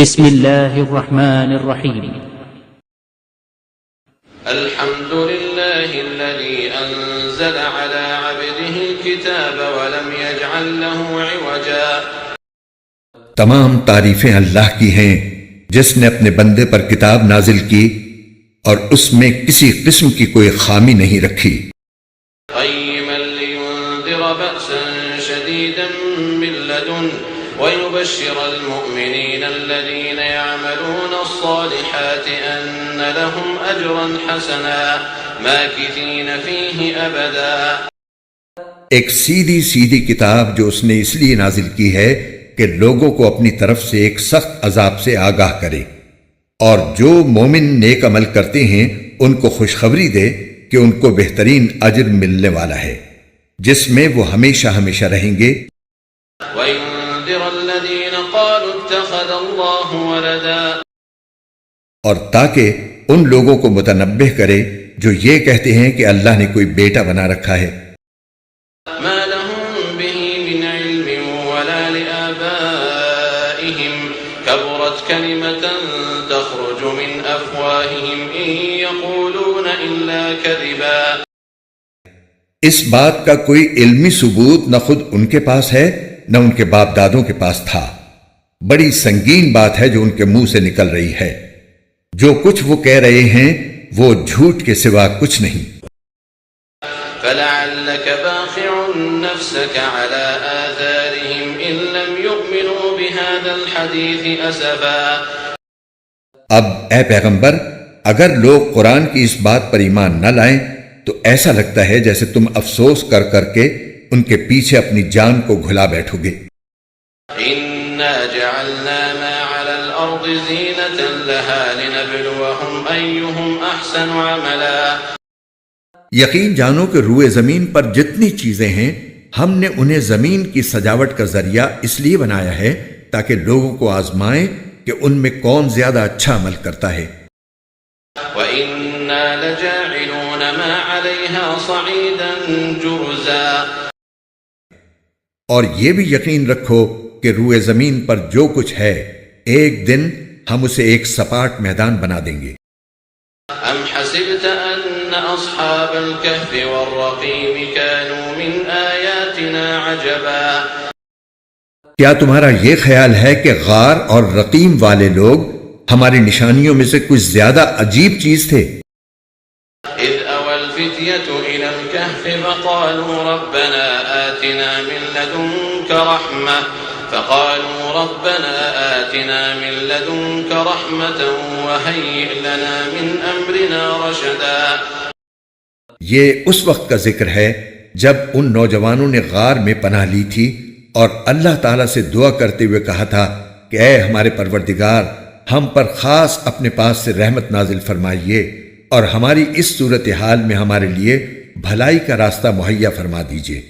بسم الله الرحمن الرحيم الحمد لله الذي أنزل على عبده الكتاب ولم يجعل له عوجا. تمام تعریفیں اللہ کی ہیں جس نے اپنے بندے پر کتاب نازل کی اور اس میں کسی قسم کی کوئی خامی نہیں رکھی. قيما لينذر بأسا شديدا من لدنه ويبشر المؤمنين الذين يعملون الصالحات أن لهم أجرا حسنا ماكثين فيه أبدا. ایک سیدھی کتاب جو اس نے اس لیے نازل کی ہے کہ لوگوں کو اپنی طرف سے ایک سخت عذاب سے آگاہ کرے، اور جو مومن نیک عمل کرتے ہیں ان کو خوشخبری دے کہ ان کو بہترین اجر ملنے والا ہے جس میں وہ ہمیشہ رہیں گے. وَيُنذِرَ الَّذِينَ قَالُوا اتَّخَذَ اللَّهُ وَلَدًا، اور تاکہ ان لوگوں کو متنبہ کرے جو یہ کہتے ہیں کہ اللہ نے کوئی بیٹا بنا رکھا ہے. مَا لَهُم بِهِ مِنْ عِلْمٍ وَلَا لِآبَائِهِمْ كَبُرَتْ كَلِمَةً تَخْرُجُ مِنْ أَفْوَاهِهِمْ إِنْ يَقُولُونَ إِلَّا كَذِبًا. اس بات کا کوئی علمی ثبوت نہ خود ان کے پاس ہے نہ ان کے باپ دادوں کے پاس تھا. بڑی سنگین بات ہے جو ان کے منہ سے نکل رہی ہے. جو کچھ وہ کہہ رہے ہیں وہ جھوٹ کے سوا کچھ نہیں. فَلَعَلَّكَ بَاخِعٌ نَفْسَكَ عَلَىٰ آثَارِهِمْ إِن لَّمْ يُؤْمِنُوا بِهَٰذَا الْحَدِيثِ أَسَفًا. اب اے پیغمبر، اگر لوگ قرآن کی اس بات پر ایمان نہ لائیں تو ایسا لگتا ہے جیسے تم افسوس کر کر کے ان کے پیچھے اپنی جان کو گھلا بیٹھو گے. إِنَّا جَعَلْنَا مَا عَلَى الْأَرْضِ زِينَةً لَهَا لِنَبْلُوَهُمْ أَيُّهُمْ أَحْسَنُ عَمَلًا. یقین جانو کہ روئے زمین پر جتنی چیزیں ہیں ہم نے انہیں زمین کی سجاوٹ کا ذریعہ اس لیے بنایا ہے تاکہ لوگوں کو آزمائیں کہ ان میں کون زیادہ اچھا عمل کرتا ہے. وَإِنَّا لَجَاعِلُونَ مَا عَلَيْهَا صَعِيدًا جُرُزًا. اور یہ بھی یقین رکھو کہ روئے زمین پر جو کچھ ہے ایک دن ہم اسے ایک سپاٹ میدان بنا دیں گے. أَمْ حَسِبْتَ أَنَّ أَصْحَابَ الْكَهْفِ وَالرَّقِيمِ كَانُوا مِنْ آيَاتِنَا عَجَبًا. کیا تمہارا یہ خیال ہے کہ غار اور رقیم والے لوگ ہماری نشانیوں میں سے کچھ زیادہ عجیب چیز تھے؟ إِذْ أَوَى الْفِتْيَةُ إِلَى الْكَهْفِ فَقَالُوا رَبَّنَا آتِنَا مِن لَّدُنكَ رَحْمَةً وَهَيِّئْ لَنَا مِنْ أَمْرِنَا رَشَدًا. یہ اس وقت کا ذکر ہے جب ان نوجوانوں نے غار میں پناہ لی تھی اور اللہ تعالیٰ سے دعا کرتے ہوئے کہا تھا کہ اے ہمارے پروردگار، ہم پر خاص اپنے پاس سے رحمت نازل فرمائیے اور ہماری اس صورتحال میں ہمارے لیے بھلائی کا راستہ مہیا فرما دیجیے.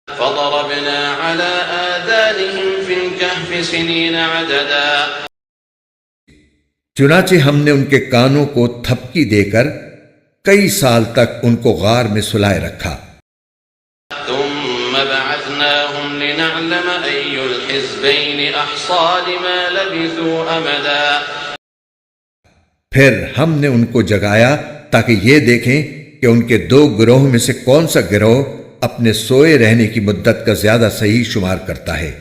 فَضَرَبْنَا عَلَىٰ آذَانِهِمْ فِي الْكَهْفِ سِنِينَ عَدَدًا. چنانچہ ہم نے ان کے کانوں کو تھپکی دے کر کئی سال تک ان کو غار میں سلائے رکھا. ثُمَّ بَعَثْنَاهُمْ لِنَعْلَمَ أَيُّ الْحِزْبَيْنِ أَحْصَىٰ لِمَا لَبِثُوا أَمَدًا. پھر ہم نے ان کو جگایا تاکہ یہ دیکھیں کہ ان کے دو گروہ میں سے کون سا گروہ اپنے سوئے رہنے کی مدت کا زیادہ صحیح شمار کرتا ہے.